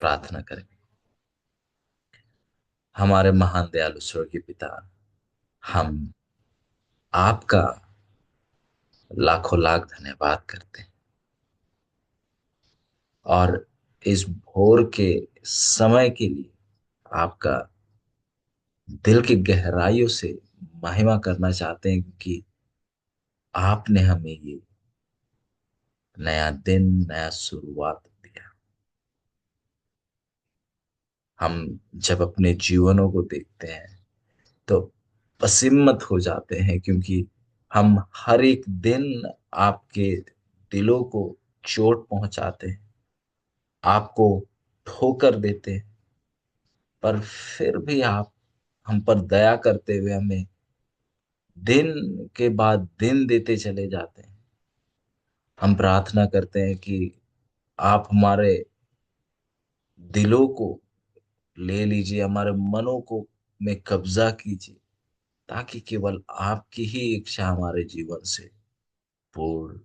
प्रार्थना करें। हमारे महान दयालु स्वर्गीय पिता, हम आपका लाखों लाख धन्यवाद करते हैं और इस भोर के समय के लिए आपका दिल की गहराइयों से महिमा करना चाहते हैं, क्योंकि आपने हमें ये नया दिन, नया शुरुआत दिया। हम जब अपने जीवनों को देखते हैं तो पसिम्मत हो जाते हैं, क्योंकि हम हर एक दिन आपके दिलों को चोट पहुंचाते हैं, आपको ठोकर देते हैं, पर फिर भी आप हम पर दया करते हुए हमें दिन के बाद दिन देते चले जाते हैं। हम प्रार्थना करते हैं कि आप हमारे दिलों को ले लीजिए, हमारे मनों को में कब्जा कीजिए, ताकि केवल आपकी ही इच्छा हमारे जीवन से पूर्ण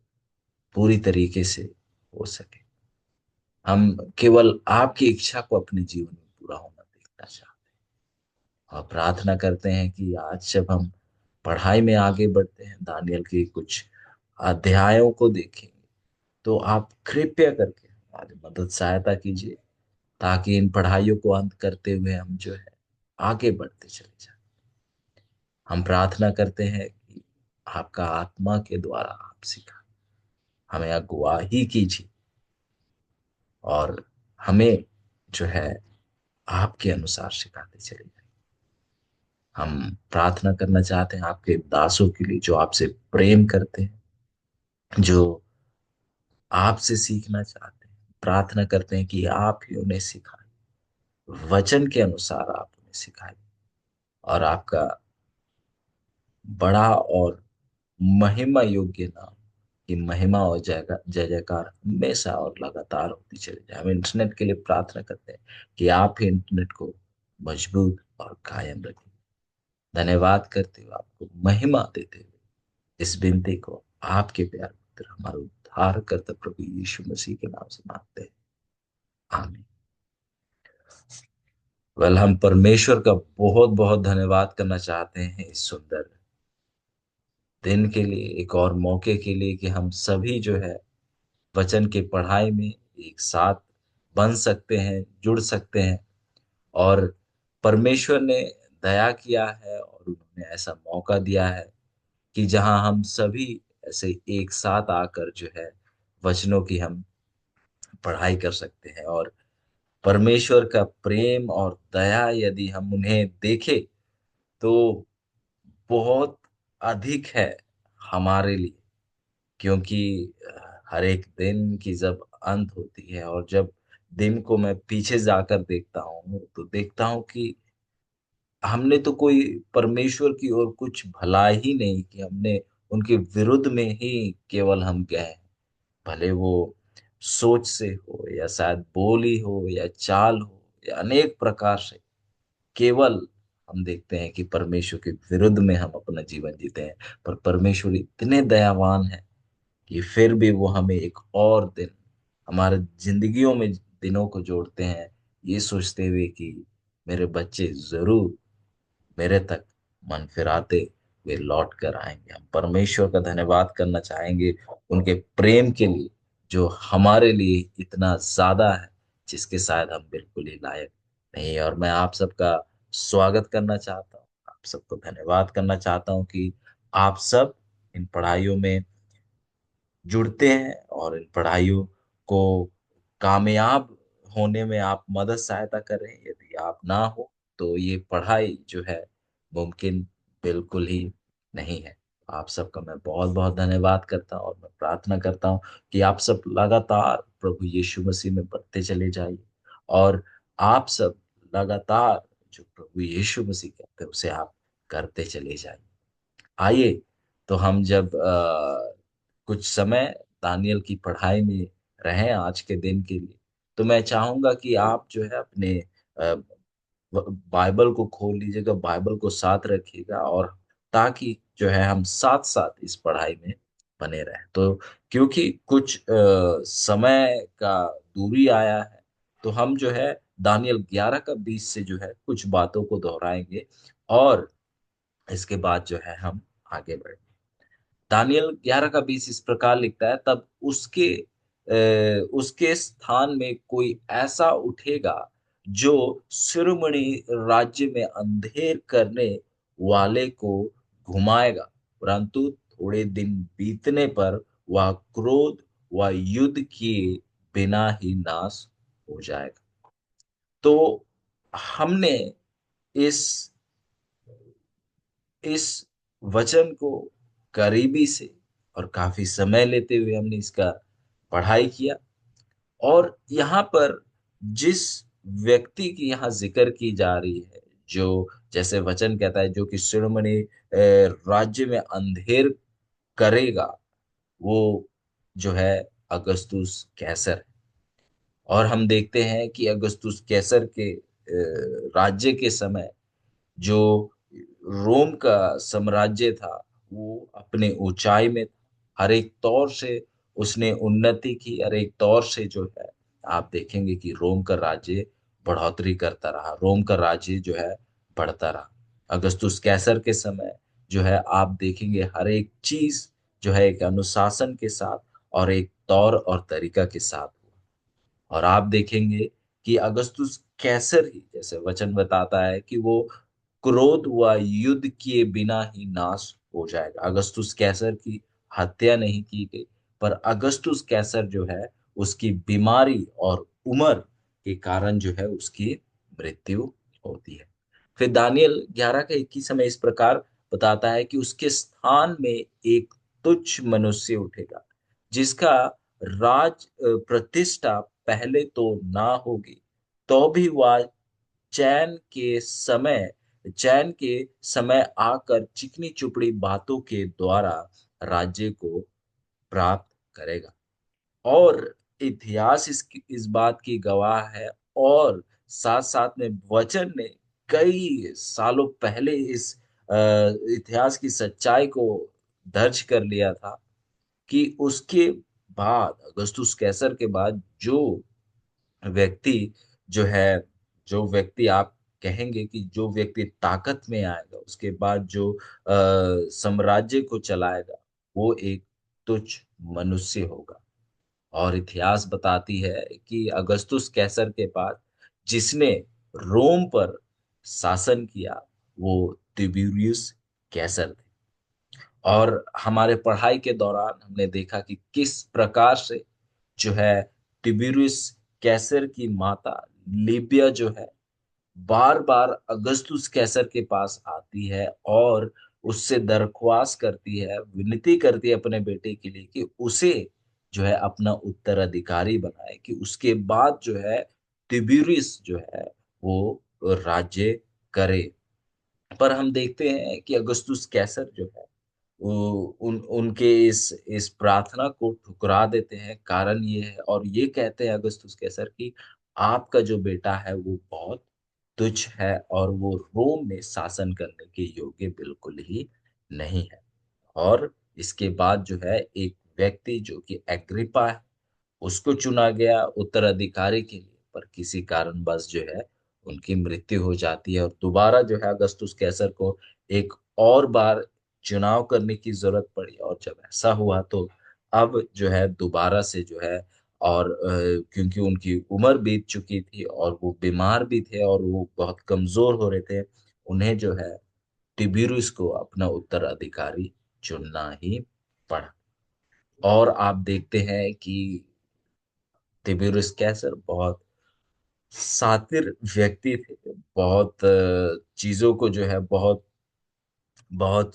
पूरी तरीके से हो सके। हम केवल आपकी इच्छा को अपने जीवन में पूरा होना देखना चाहते हैं और प्रार्थना करते हैं कि आज जब हम पढ़ाई में आगे बढ़ते हैं, दानियल के कुछ अध्यायों को देखेंगे, तो आप कृपया करके हमारी मदद सहायता कीजिए, ताकि इन पढ़ाइयों को अंत करते हुए हम जो है आगे बढ़ते चले जाएं। हम प्रार्थना करते हैं कि आपका आत्मा के द्वारा आप सिखा हमें अगुवाही कीजिए और हमें जो है आपके अनुसार सिखाते चले जाएं। हम प्रार्थना करना चाहते हैं आपके दासों के लिए, जो आपसे प्रेम करते हैं, जो आपसे सीखना चाहते हैं। प्रार्थना करते हैं कि आप ही उन्हें सिखाएं, वचन के अनुसार आप उन्हें सिखाएं और आपका बड़ा और महिमा योग्य नाम की महिमा और जय जय जयकार हमेशा और लगातार होती चली जाए। हम इंटरनेट के लिए प्रार्थना करते हैं कि आप ही इंटरनेट को मजबूत और कायम रखें। धन्यवाद करते हुए, आपको महिमा देते हुए इस विनती को आपके प्यार पुत्र, हमारे उद्धार करता प्रभु यीशु मसीह के नाम से मांगते हैं, आमीन। हम परमेश्वर का बहुत बहुत धन्यवाद करना चाहते हैं इस सुंदर दिन के लिए, एक और मौके के लिए कि हम सभी जो है वचन की पढ़ाई में एक साथ बन सकते हैं, जुड़ सकते हैं। और परमेश्वर ने दया किया है और उन्होंने ऐसा मौका दिया है कि जहां हम सभी ऐसे एक साथ आकर जो है वचनों की हम पढ़ाई कर सकते हैं। और परमेश्वर का प्रेम और दया यदि हम उन्हें देखें तो बहुत अधिक है हमारे लिए, क्योंकि हर एक दिन की जब अंत होती है और जब दिन को मैं पीछे जाकर देखता हूँ, तो देखता हूँ कि हमने तो कोई परमेश्वर की ओर कुछ भला ही नहीं कि हमने उनके विरुद्ध में ही केवल हम गए हैं। भले वो सोच से हो या शायद बोली हो या चाल हो या अनेक प्रकार से, केवल हम देखते हैं कि परमेश्वर के विरुद्ध में हम अपना जीवन जीते हैं। पर परमेश्वर इतने दयावान है कि फिर भी वो हमें एक और दिन हमारे जिंदगियों में दिनों को जोड़ते हैं, ये सोचते हुए कि मेरे बच्चे जरूर मेरे तक मन फिराते वे लौट कर आएंगे। हम परमेश्वर का धन्यवाद करना चाहेंगे उनके प्रेम के लिए, जो हमारे लिए इतना ज्यादा है, जिसके शायद हम बिल्कुल ही लायक नहीं। और मैं आप सबका स्वागत करना चाहता हूँ, आप सबको धन्यवाद करना चाहता हूँ कि आप सब इन पढ़ाइयों में जुड़ते हैं और इन पढ़ाइयों को कामयाब होने में आप मदद सहायता करें। यदि आप ना हो तो ये पढ़ाई जो है मुमकिन बिल्कुल ही नहीं है। आप सबका मैं बहुत बहुत धन्यवाद करता हूँ और मैं प्रार्थना करता हूँ कि आप सब लगातार प्रभु यीशु मसीह में बढ़ते चले जाइए और आप सब लगातार जो प्रभु यीशु मसीह कहते हैं उसे आप करते चले जाइए। आइए, तो हम जब कुछ समय दानियल की पढ़ाई में रहें आज के दिन के लिए, तो मैं चाहूंगा कि आप जो है अपने अ, बाइबल को खोल लीजिएगा, बाइबल को साथ रखिएगा, और ताकि जो है हम साथ साथ इस पढ़ाई में बने रहें। तो क्योंकि कुछ समय का दूरी आया है, तो हम जो है दानियल 11 का 20 से जो है कुछ बातों को दोहराएंगे और इसके बाद जो है हम आगे बढ़ेंगे। दानियल 11 का 20 इस प्रकार लिखता है, तब उसके स्थान में कोई ऐसा उठेगा जो शिरोमणि राज्य में अंधेर करने वाले को घुमाएगा, परंतु थोड़े दिन बीतने पर वह क्रोध व युद्ध किए बिना ही नाश हो जाएगा। तो हमने इस इस वचन को करीबी से और काफी समय लेते हुए हमने इसका पढ़ाई किया। और यहाँ पर जिस व्यक्ति की यहाँ जिक्र की जा रही है, जो जैसे वचन कहता है जो कि शिरोमणि राज्य में अंधेर करेगा, वो जो है अगस्तुस कैसर है। और हम देखते हैं कि अगस्तुस कैसर के राज्य के समय जो रोम का साम्राज्य था वो अपने ऊंचाई में था। हर एक तौर से उसने उन्नति की, हर एक तौर से जो है आप देखेंगे कि रोम का राज्य बढ़ोतरी करता रहा, रोम का राज्य जो है बढ़ता रहा। अगस्तुस कैसर के समय जो है आप देखेंगे हर एक चीज जो है एक अनुशासन के साथ और एक तौर और तरीका के साथ हुआ। और आप देखेंगे कि अगस्तुस कैसर ही, जैसे वचन बताता है कि वो क्रोध व युद्ध किए बिना ही नाश हो जाएगा। अगस्तुस कैसर की हत्या नहीं की गई, पर अगस्तुस कैसर जो है उसकी बीमारी और उम्र के कारण जो है उसकी मृत्यु होती है। फिर दानियल 11 का 21 में इस प्रकार बताता है कि उसके स्थान में एक तुच्छ मनुष्य उठेगा जिसका प्रतिष्ठा पहले तो ना होगी, तो भी वह चैन के समय चैन के समय आकर चिकनी चुपड़ी बातों के द्वारा राज्य को प्राप्त करेगा। और इतिहास इस बात की गवाह है। और साथ साथ में वचन ने कई सालों पहले इस इतिहास की सच्चाई को दर्ज कर लिया था कि उसके बाद, अगस्तुस कैसर के बाद व्यक्ति जो है जो व्यक्ति आप कहेंगे कि जो व्यक्ति ताकत में आएगा, उसके बाद जो साम्राज्य को चलाएगा, वो एक तुच्छ मनुष्य होगा। और इतिहास बताती है कि अगस्तुस कैसर के बाद जिसने रोम पर शासन किया वो तिबिरियुस कैसर थे। और हमारे पढ़ाई के दौरान हमने देखा कि किस प्रकार से जो है तिबिरियुस कैसर की माता लिबिया जो है बार बार अगस्तुस कैसर के पास आती है और उससे दरख्वास्त करती है, विनती करती है अपने बेटे के लिए कि उसे जो है अपना उत्तराधिकारी बनाए, कि उसके बाद जो है तिबिरियुस जो है वो राज्य करे। पर हम देखते हैं कि अगस्तुस कैसर जो है वो उनके इस प्रार्थना को ठुकरा देते हैं। कारण ये है, और ये कहते हैं अगस्तुस कैसर कि आपका जो बेटा है वो बहुत तुच्छ है और वो रोम में शासन करने के योग्य बिल्कुल ही नहीं है। और इसके बाद जो है एक व्यक्ति जो कि एग्रिपा है, उसको चुना गया उत्तराधिकारी के लिए, पर किसी कारणवश जो है उनकी मृत्यु हो जाती है। और दोबारा जो है अगस्तुस कैसर को एक और बार चुनाव करने की जरूरत पड़ी। और जब ऐसा हुआ तो अब जो है दोबारा से जो है, और क्योंकि उनकी उम्र बीत चुकी थी और वो बीमार भी थे और वो बहुत कमजोर हो रहे थे, उन्हें जो है तिबिरुस को अपना उत्तराधिकारी चुनना ही पड़ा। और आप देखते हैं कि तिबिरुस कैसर बहुत शातिर व्यक्ति थे, बहुत चीजों को जो है बहुत बहुत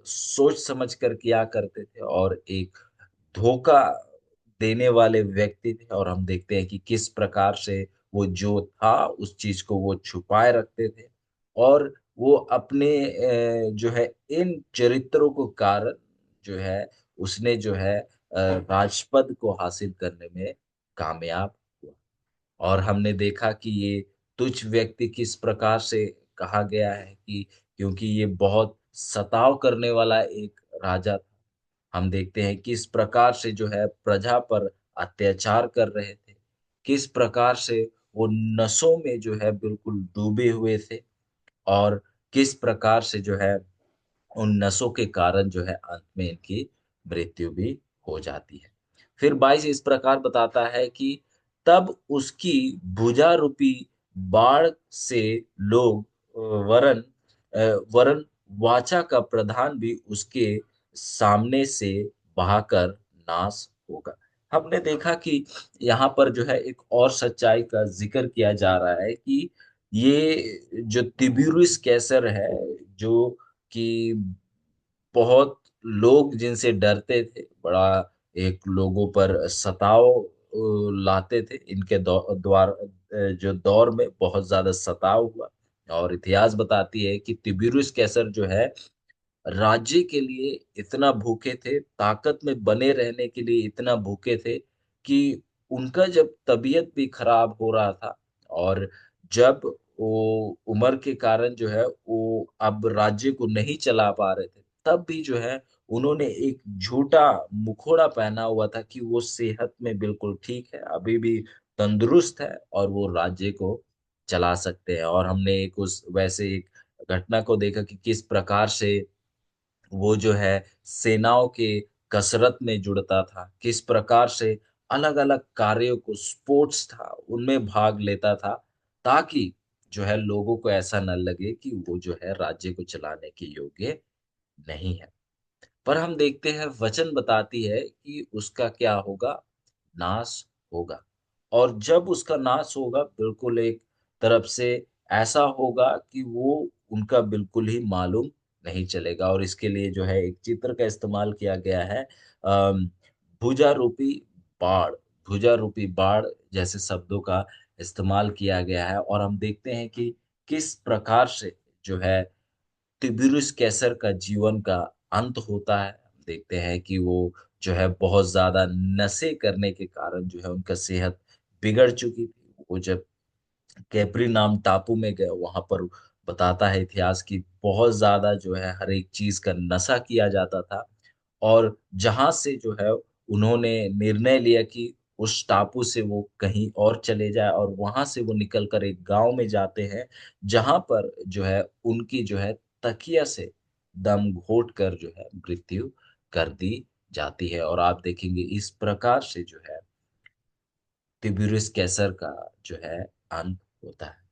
सोच समझ कर किया करते थे और एक धोखा देने वाले व्यक्ति थे। और हम देखते हैं कि किस प्रकार से वो जो था उस चीज को वो छुपाए रखते थे। और वो अपने जो है इन चरित्रों को कारण जो है उसने जो है राजपद को हासिल करने में कामयाब हुआ। और हमने देखा कि ये तुच्छ व्यक्ति किस प्रकार से कहा गया है कि क्योंकि ये बहुत सताव करने वाला एक राजा था। हम देखते हैं किस प्रकार से जो है प्रजा पर अत्याचार कर रहे थे, किस प्रकार से वो नशों में जो है बिल्कुल डूबे हुए थे, और किस प्रकार से जो है उन नसों के कारण जो है अंत में इनकी मृत्यु भी हो जाती है। फिर 22 इस प्रकार बताता है कि तब उसकी भुजा रूपी बाढ़ से लोग वरन वरन वाचा का प्रधान भी उसके सामने से बहाकर नाश होगा। हमने देखा कि यहाँ पर जो है एक और सच्चाई का जिक्र किया जा रहा है कि ये जो तिबिरियुस कैसर है, जो कि बहुत लोग जिनसे डरते थे, बड़ा एक लोगों पर सताव लाते थे, इनके जो दौर में बहुत ज्यादा सताव हुआ। और इतिहास बताती है कि तिबिरियुस कैसर जो है राज्य के लिए इतना भूखे थे, ताकत में बने रहने के लिए इतना भूखे थे कि उनका जब तबीयत भी खराब हो रहा था, और जब वो उम्र के कारण जो है वो अब राज्य को नहीं चला पा रहे थे, तब भी जो है उन्होंने एक झूठा मुखौटा पहना हुआ था कि वो सेहत में बिल्कुल ठीक है, अभी भी तंदुरुस्त है और वो राज्य को चला सकते हैं। और हमने एक उस वैसे एक घटना को देखा कि किस प्रकार से वो जो है सेनाओं के कसरत में जुड़ता था, किस प्रकार से अलग अलग कार्यों को, स्पोर्ट्स था उनमें भाग लेता था, ताकि जो है लोगों को ऐसा न लगे कि वो जो है राज्य को चलाने के योग्य नहीं है। पर हम देखते हैं वचन बताती है कि उसका क्या होगा, नाश होगा। और जब उसका नाश होगा बिल्कुल एक तरफ से ऐसा होगा कि वो उनका बिल्कुल ही मालूम नहीं चलेगा। और इसके लिए जो है एक चित्र का इस्तेमाल किया गया है, भुजा रूपी बाढ़, भुजा रूपी बाढ़ जैसे शब्दों का इस्तेमाल किया गया है। और हम देखते हैं कि किस प्रकार से जो है तिबिरियुस कैसर का जीवन का अंत होता है। देखते हैं कि वो जो है बहुत ज्यादा नशे करने के कारण जो है उनका सेहत बिगड़ चुकी थी। वो जब कैप्री नाम टापू में गए, वहां पर बताता है इतिहास की बहुत ज्यादा जो है हर एक चीज का नशा किया जाता था। और जहां से जो है उन्होंने निर्णय लिया कि उस टापू से वो कहीं और चले जाए, और वहां से वो निकलकर एक गांव में जाते हैं, जहां पर जो है उनकी जो है तकिया से दम घोट कर जो है मृत्यु कर दी जाती है। और आप देखेंगे इस प्रकार से जो है तिबिरियुस कैसर का जो है अंत होता है।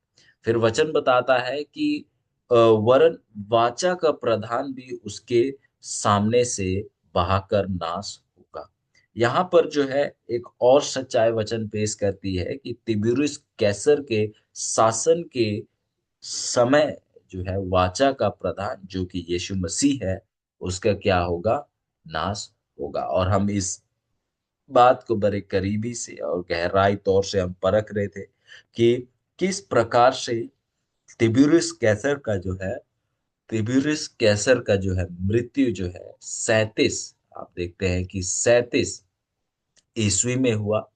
फिर वचन बताता है कि वरन वाचा का प्रधान भी उसके सामने से बहाकर नाश होगा। यहाँ पर जो है एक और सच्चाई वचन पेश करती है कि तिबिरियुस कैसर के शासन के समय जो है वाचा का प्रधान जो कि यीशु मसीह है, उसका क्या होगा, नाश होगा। और हम इस बात को बड़े करीबी से और गहराई तौर से हम परख रहे थे कि किस प्रकार से तिबिरियुस कैसर का जो है तिबिरियुस कैसर का जो है मृत्यु जो है 37, आप देखते हैं कि 37 ईस्वी में हुआ।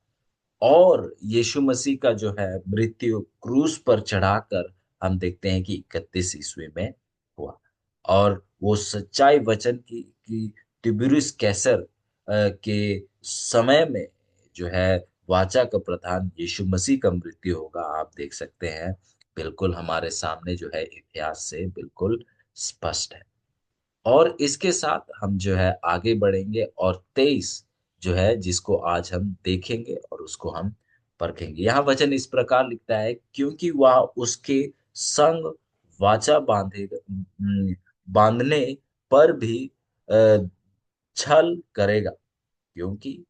और यीशु मसीह का जो है मृत्यु क्रूस पर चढ़ाकर हम देखते हैं कि 31 ईस्वी में हुआ। और वो सच्चाई वचन की कि तिबिरियुस कैसर के समय में जो है वाचा का प्रधान यीशु मसीह का मृत्यु होगा, आप देख सकते हैं बिल्कुल हमारे सामने जो है इतिहास से बिल्कुल स्पष्ट है। और इसके साथ हम जो है आगे बढ़ेंगे, और 23 जो है जिसको आज हम देखेंगे और उसको हम परखेंगे। यहाँ वचन इस प्रकार लिखता है, क्योंकि वह उसके संग वाचा बांधने पर भी अ, छल करेगा, क्योंकि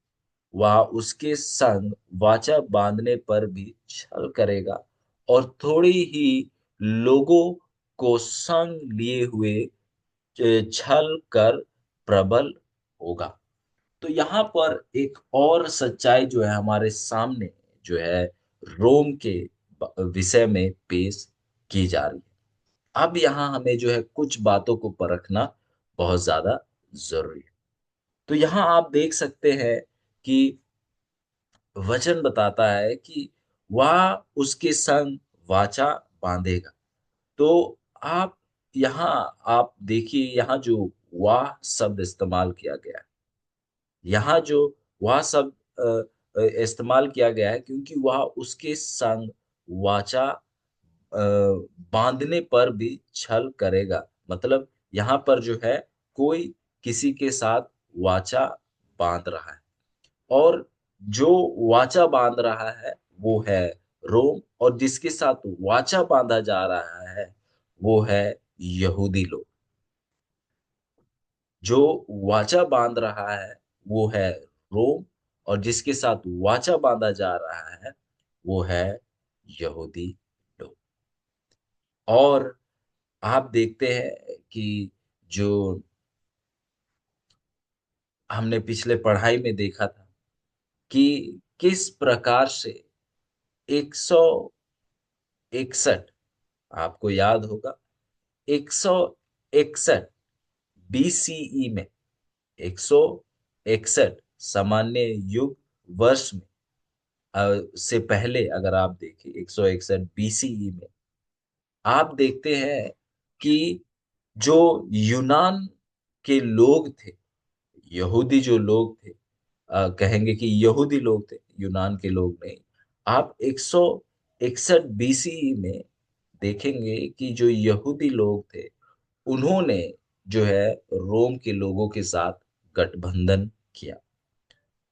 वह उसके संग वाचा बांधने पर भी छल करेगा, और थोड़ी ही लोगों को संग लिए हुए छल कर प्रबल होगा। तो यहाँ पर एक और सच्चाई जो है हमारे सामने जो है रोम के विषय में पेश की जा रही है। अब यहाँ हमें जो है कुछ बातों को परखना बहुत ज्यादा जरूरी है। तो यहाँ आप देख सकते हैं कि वचन बताता है कि वह उसके संग वाचा बांधेगा। तो आप यहाँ आप देखिए, यहाँ जो वाह शब्द इस्तेमाल किया गया है, यहाँ जो वह शब्द इस्तेमाल किया गया है, क्योंकि वह उसके संग वाचा बांधने पर भी छल करेगा। मतलब यहाँ पर जो है कोई किसी के साथ वाचा बांध रहा है, और जो वाचा बांध रहा है वो है रोम, और जिसके साथ वाचा बांधा जा रहा है वो है यहूदी लोग। जो वाचा बांध रहा है वो है रोम, और जिसके साथ वाचा बांधा जा रहा है वो है यहूदी लोग। और आप देखते हैं कि जो हमने पिछले पढ़ाई में देखा था कि किस प्रकार से 161, आपको याद होगा, 161 बीसीई में, 161 सामान्य युग वर्ष में, से पहले अगर आप देखें 161 बीसीई में, आप देखते हैं कि जो यूनान के लोग थे, यहूदी जो लोग थे, कहेंगे कि यहूदी लोग थे, यूनान के लोग नहीं। आप 161 बीसीई में देखेंगे कि जो यहूदी लोग थे उन्होंने जो है रोम के लोगों के साथ गठबंधन किया।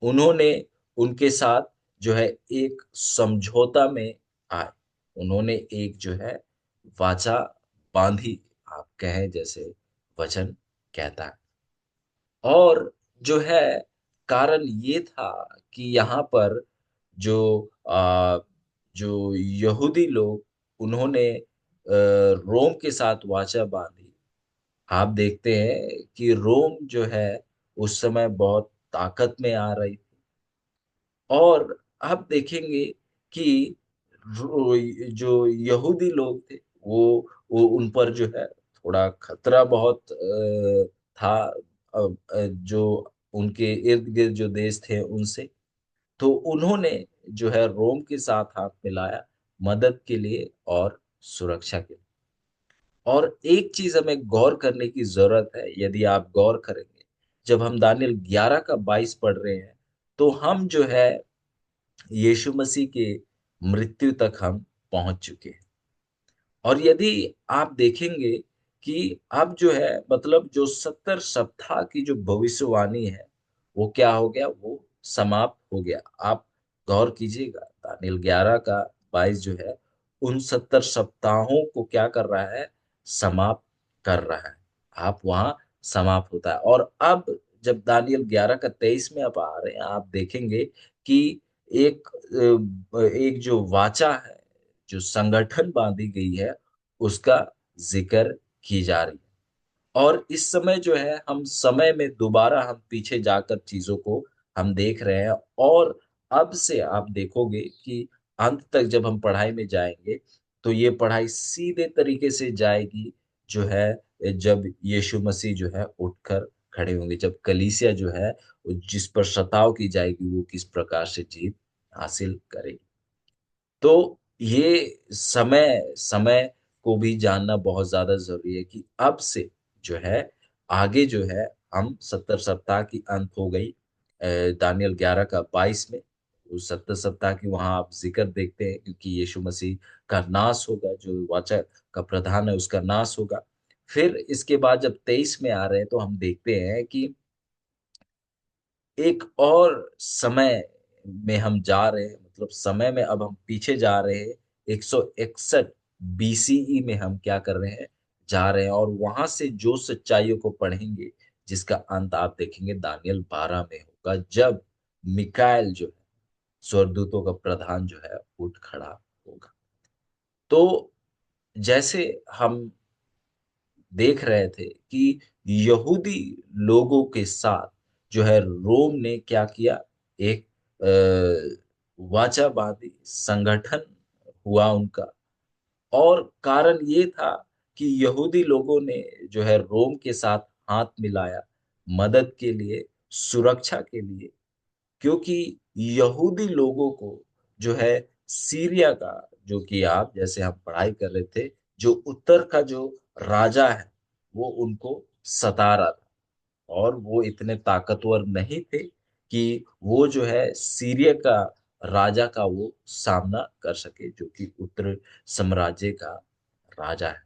उन्होंने उनके साथ जो है एक समझौता में आए। उन्होंने एक जो है वाचा बांधी, आप कहें जैसे वचन कहता है। और जो है कारण ये था कि यहाँ पर जो जो यहूदी लोग, उन्होंने रोम के साथ वाचा बांधी। आप देखते हैं कि रोम जो है उस समय बहुत ताकत में आ रही थी। और आप देखेंगे कि जो यहूदी लोग थे वो उन पर जो है थोड़ा खतरा बहुत था, जो उनके इर्द गिर्द जो देश थे उनसे। तो उन्होंने जो है रोम के साथ हाथ मिलाया मदद के लिए और सुरक्षा के लिए। और एक चीज हमें गौर करने की जरूरत है, यदि आप गौर करेंगे, जब हम दानियल 11 का 22 पढ़ रहे हैं, तो हम जो है यीशु मसीह के मृत्यु तक हम पहुंच चुके हैं। और यदि आप देखेंगे कि अब जो है, मतलब जो 70 सप्ताह की जो भविष्यवाणी है वो क्या हो गया, वो समाप्त हो गया। आप गौर कीजिएगा, दानियल 11 का 22 जो है उन 70 सप्ताहों को क्या कर रहा है, समाप्त कर रहा है। आप वहां समाप्त होता है। और अब जब दानियल 11 का 23 में आप आ रहे हैं, आप देखेंगे कि एक जो वाचा है, जो संगठन बांधी गई है, उसका जिक्र की जा रही है। और इस समय जो है हम समय में दोबारा हम पीछे जाकर चीजों को हम देख रहे हैं। और अब से आप देखोगे कि अंत तक जब हम पढ़ाई में जाएंगे तो ये पढ़ाई सीधे तरीके से जाएगी जो है जब यीशु मसीह जो है उठकर खड़े होंगे, जब कलीसिया जो है जिस पर सताव की जाएगी वो किस प्रकार से जीत हासिल करेगी। तो ये समय समय को भी जानना बहुत ज्यादा जरूरी है कि अब से जो है आगे जो है हम 70 सप्ताह की अंत हो गई दानियल 11 का 22 में। उस 70 सप्ताह की वहां आप जिक्र देखते हैं, क्योंकि यीशु मसीह का नाश होगा, जो वाचा का प्रधान है उसका नाश होगा। फिर इसके बाद जब 23 में आ रहे हैं तो हम देखते हैं कि एक और समय में हम जा रहे हैं, मतलब समय में अब हम पीछे जा रहे हैं। 161 बीसीई में हम क्या कर रहे हैं, जा रहे हैं। और वहां से जो सच्चाइयों को पढ़ेंगे जिसका अंत आप देखेंगे दानियल 12 में होगा, जब मिकाएल जो है स्वर्गदूतों का प्रधान जो है उठ खड़ा होगा। तो जैसे हम देख रहे थे कि यहूदी लोगों के साथ जो है रोम ने क्या किया, एक वाचा बांधी, संगठन हुआ उनका। और कारण ये था कि यहूदी लोगों ने जो है रोम के साथ हाथ मिलाया मदद के लिए, सुरक्षा के लिए। क्योंकि यहूदी लोगों को जो है सीरिया का, जो कि आप जैसे हम पढ़ाई कर रहे थे, जो उत्तर का जो राजा है वो उनको सता रहा था। और वो इतने ताकतवर नहीं थे कि वो जो है सीरिया का राजा का वो सामना कर सके, जो कि उत्तर साम्राज्य का राजा है।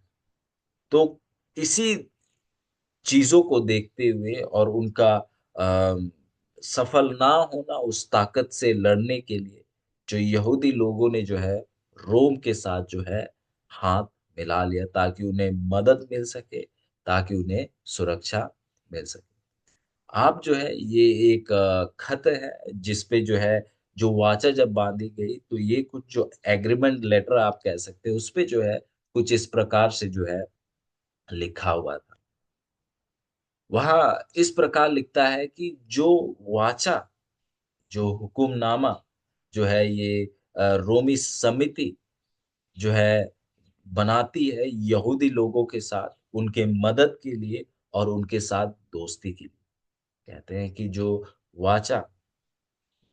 तो इसी चीजों को देखते हुए और उनका सफल ना होना उस ताकत से लड़ने के लिए, जो यहूदी लोगों ने जो है रोम के साथ जो है हाथ मिला लिया, ताकि उन्हें मदद मिल सके, ताकि उन्हें सुरक्षा मिल सके। आप जो है ये एक खत है जिसपे जो है जो वाचा जब बांधी गई, तो ये कुछ जो एग्रीमेंट लेटर आप कह सकते हैं, उस पे जो है कुछ इस प्रकार से जो है लिखा हुआ था। वह इस प्रकार लिखता है कि जो वाचा, जो हुकुमनामा जो है ये रोमी समिति जो है बनाती है यहूदी लोगों के साथ उनके मदद के लिए और उनके साथ दोस्ती के लिए। कहते हैं कि जो वाचा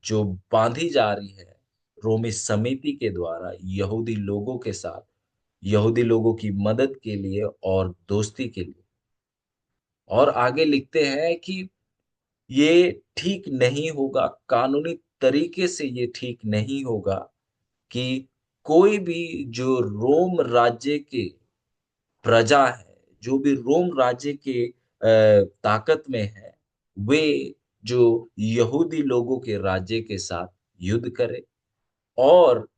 जो बांधी जा रही है रोमी समिति के द्वारा यहूदी लोगों के साथ, यहूदी लोगों की मदद के लिए और दोस्ती के लिए। और आगे लिखते हैं कि ये ठीक नहीं होगा, कानूनी तरीके से ये ठीक नहीं होगा कि कोई भी जो रोम राज्य के प्रजा है, जो भी रोम राज्य के ताकत में है, वे जो यहूदी लोगों के राज्य के साथ युद्ध करे और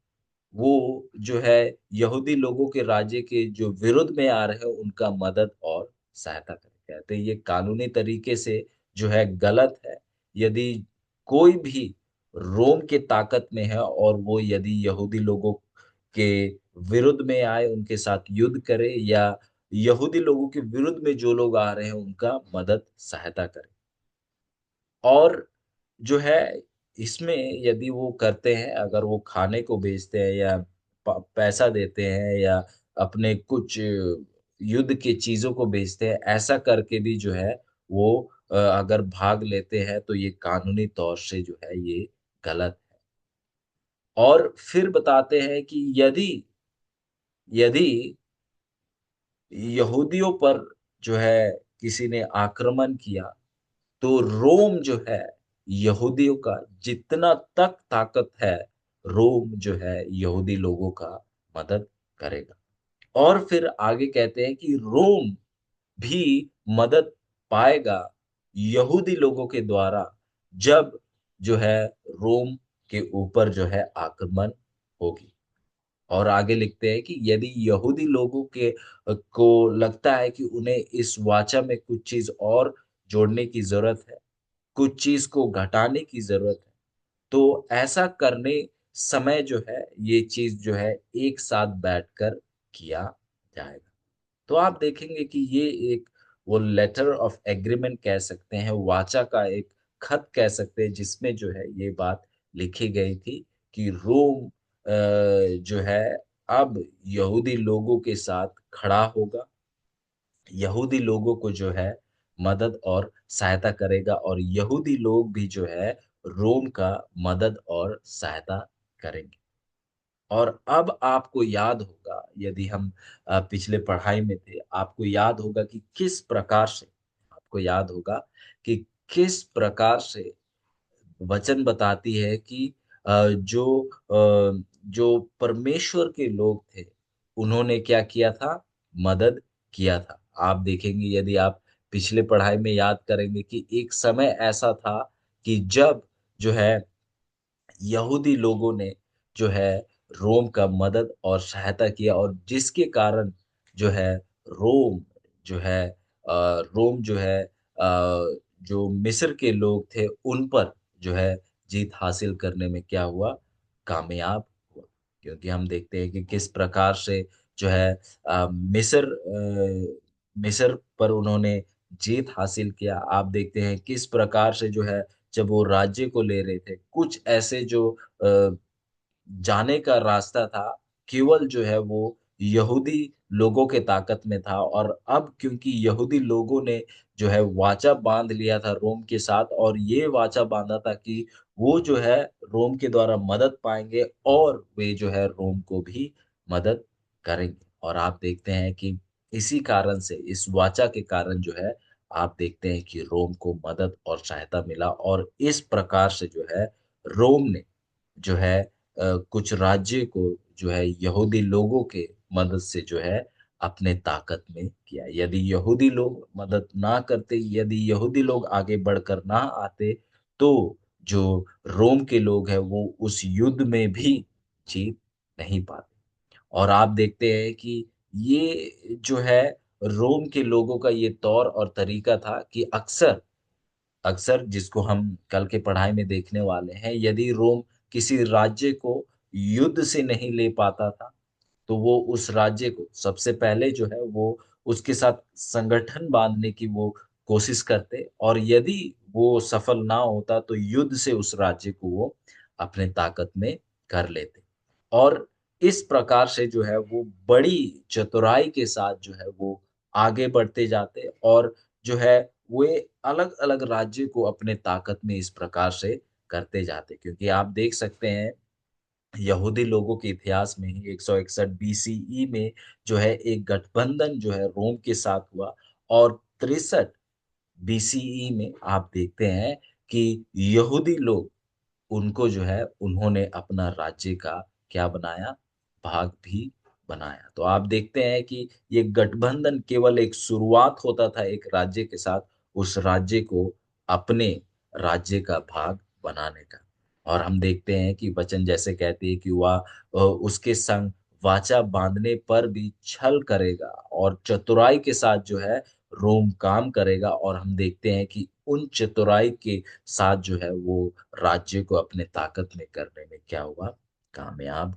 वो जो है यहूदी लोगों के राज्य के जो विरुद्ध में आ रहे हैं उनका मदद और सहायता करे। कहते हैं ये कानूनी तरीके से जो है गलत है। यदि कोई भी रोम के ताकत में है और वो यदि यहूदी लोगों के विरुद्ध में आए, उनके साथ युद्ध करे, या यहूदी लोगों के विरुद्ध में जो लोग आ रहे हैं उनका मदद सहायता करे। और जो है इसमें यदि वो करते हैं, अगर वो खाने को बेचते हैं या पैसा देते हैं या अपने कुछ युद्ध की चीजों को बेचते हैं, ऐसा करके भी जो है वो अगर भाग लेते हैं तो ये कानूनी तौर से जो है ये गलत है। और फिर बताते हैं कि यदि यदि यहूदियों पर जो है किसी ने आक्रमण किया, तो रोम जो है यहूदियों का जितना तक ताकत है, रोम जो है यहूदी लोगों का मदद करेगा। और फिर आगे कहते हैं कि रोम भी मदद पाएगा यहूदी लोगों के द्वारा, जब जो है रोम के ऊपर जो है आक्रमण होगी। और आगे लिखते हैं कि यदि यहूदी लोगों के को लगता है कि उन्हें इस वाचा में कुछ चीज और जोड़ने की जरूरत है, कुछ चीज को घटाने की जरूरत है, तो ऐसा करने समय जो है ये चीज जो है एक साथ बैठकर किया जाएगा। तो आप देखेंगे कि ये एक वो लेटर ऑफ एग्रीमेंट कह सकते हैं, वाचा का एक खत कह सकते हैं, जिसमें जो है ये बात लिखी गई थी कि रोम जो है अब यहूदी लोगों के साथ खड़ा होगा, यहूदी लोगों को जो है मदद और सहायता करेगा, और यहूदी लोग भी जो है रोम का मदद और सहायता करेंगे। और अब आपको याद होगा, यदि हम पिछले पढ़ाई में थे, आपको याद होगा कि किस प्रकार से, आपको याद होगा कि किस प्रकार से वचन बताती है कि जो परमेश्वर के लोग थे, उन्होंने क्या किया था, मदद किया था। आप देखेंगे, यदि आप पिछले पढ़ाई में याद करेंगे, कि एक समय ऐसा था कि जब जो है यहूदी लोगों ने जो है रोम का मदद और सहायता किया, और जिसके कारण जो है रोम जो है रोम जो है जो मिस्र के लोग थे उन पर जो है जीत हासिल करने में क्या हुआ, कामयाब हुआ। क्योंकि हम देखते हैं कि किस प्रकार से जो है मिस्र पर उन्होंने जीत हासिल किया। आप देखते हैं किस प्रकार से जो है जब वो राज्य को ले रहे थे, कुछ ऐसे जो जाने का रास्ता था, केवल जो है वो यहूदी लोगों के ताकत में था। और अब क्योंकि यहूदी लोगों ने जो है वाचा बांध लिया था रोम के साथ, और ये वाचा बांधा था कि वो जो है रोम के द्वारा मदद पाएंगे और वे जो है रोम को भी मदद करेंगे। और आप देखते हैं कि इसी कारण से, इस वाचा के कारण जो है आप देखते हैं कि रोम को मदद और सहायता मिला, और इस प्रकार से जो है रोम ने जो है कुछ राज्य को जो है यहूदी लोगों के मदद से जो है अपने ताकत में किया। यदि यहूदी लोग मदद ना करते, यदि यहूदी लोग आगे बढ़कर ना आते, तो जो रोम के लोग हैं वो उस युद्ध में भी जीत नहीं पाते। और आप देखते हैं कि ये जो है रोम के लोगों का ये तौर और तरीका था कि अक्सर अक्सर जिसको हम कल के पढ़ाई में देखने वाले हैं, यदि रोम किसी राज्य को युद्ध से नहीं ले पाता था, तो वो उस राज्य को सबसे पहले जो है वो उसके साथ संगठन बांधने की वो कोशिश करते, और यदि वो सफल ना होता तो युद्ध से उस राज्य को वो अपने ताकत में कर लेते। और इस प्रकार से जो है वो बड़ी चतुराई के साथ जो है वो आगे बढ़ते जाते, और जो है वे अलग अलग राज्य को अपने ताकत में इस प्रकार से करते जाते। क्योंकि आप देख सकते हैं यहूदी लोगों के इतिहास में ही 161 बीसीई में जो है एक गठबंधन जो है रोम के साथ हुआ, और 63 बीसीई में आप देखते हैं कि यहूदी लोग उनको जो है उन्होंने अपना राज्य का क्या बनाया, भाग भी बनाया। तो आप देखते हैं कि ये गठबंधन केवल एक शुरुआत होता था एक राज्य के साथ, उस राज्य को अपने राज्य का भाग बनाने का। और हम देखते हैं कि वचन जैसे कहती है कि वह उसके संग वाचा बांधने पर भी छल करेगा और चतुराई के साथ जो है रोम काम करेगा। और हम देखते हैं कि उन चतुराई के साथ जो है वो राज्य को अपने ताकत में करने में क्या हुआ, कामयाब।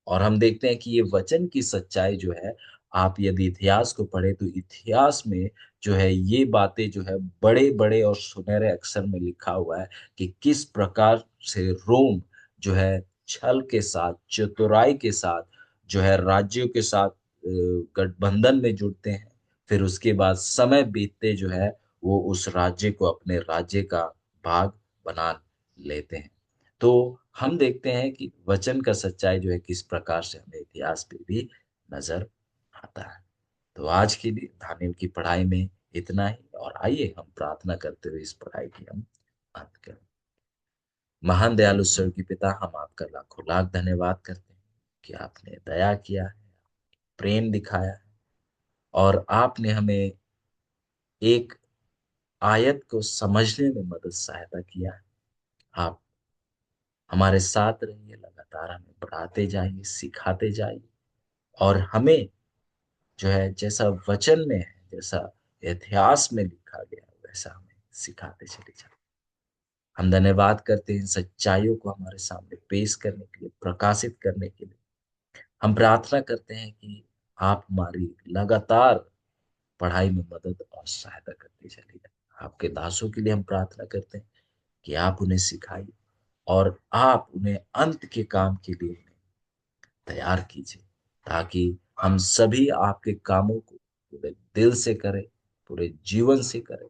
और हम देखते हैं कि ये वचन की सच्चाई जो है, आप यदि इतिहास को पढ़े तो इतिहास में जो है ये बातें जो है बड़े बड़े और सुनहरे अक्षर में लिखा हुआ है कि किस प्रकार से रोम जो है छल के साथ, चतुराई के साथ जो है राज्यों के साथ गठबंधन में जुड़ते हैं। फिर उसके बाद समय बीतते जो है वो उस राज्य को अपने राज्य का भाग बना लेते हैं। तो हम देखते हैं कि वचन का सच्चाई जो है किस प्रकार से हमें इतिहास पे भी नजर आता है। तो आज के लिए दानियल की पढ़ाई में इतना ही, और आइए हम प्रार्थना करते हुए इस पढ़ाई की हम अंत करें। महान दयालु स्वर्गीय पिता, हम आपका लाखों लाख धन्यवाद करते हैं कि आपने दया किया है, प्रेम दिखाया है, और आपने हमें एक आयत को समझने में मदद सहायता किया है। आप हमारे साथ रहिए, लगातार हमें बढ़ाते जाइए, सिखाते जाइए, और हमें जो है जैसा वचन में है, जैसा इतिहास में लिखा गया है, वैसा हमें सिखाते चले जाइए। हम धन्यवाद करते हैं इन सच्चाइयों को हमारे सामने पेश करने के लिए, प्रकाशित करने के लिए। हम प्रार्थना करते हैं कि आप हमारी लगातार पढ़ाई में मदद और सहायता करते चलिए। आपके दासों के लिए हम प्रार्थना करते हैं कि आप उन्हें सिखाइए, और आप उन्हें अंत के काम के लिए उन्हें तैयार कीजिए, ताकि हम सभी आपके कामों को पूरे दिल से करें, पूरे जीवन से करें,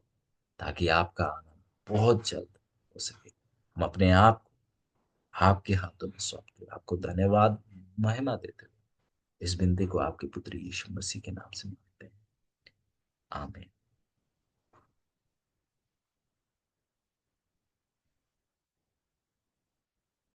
ताकि आपका आनंद बहुत जल्द हो सके। हम अपने आप को आपके हाथों में सौंपते हुए आपको धन्यवाद, महिमा देते हुए इस विनती को आपके पुत्र यीशु मसीह के नाम से मांगते हैं, आमीन।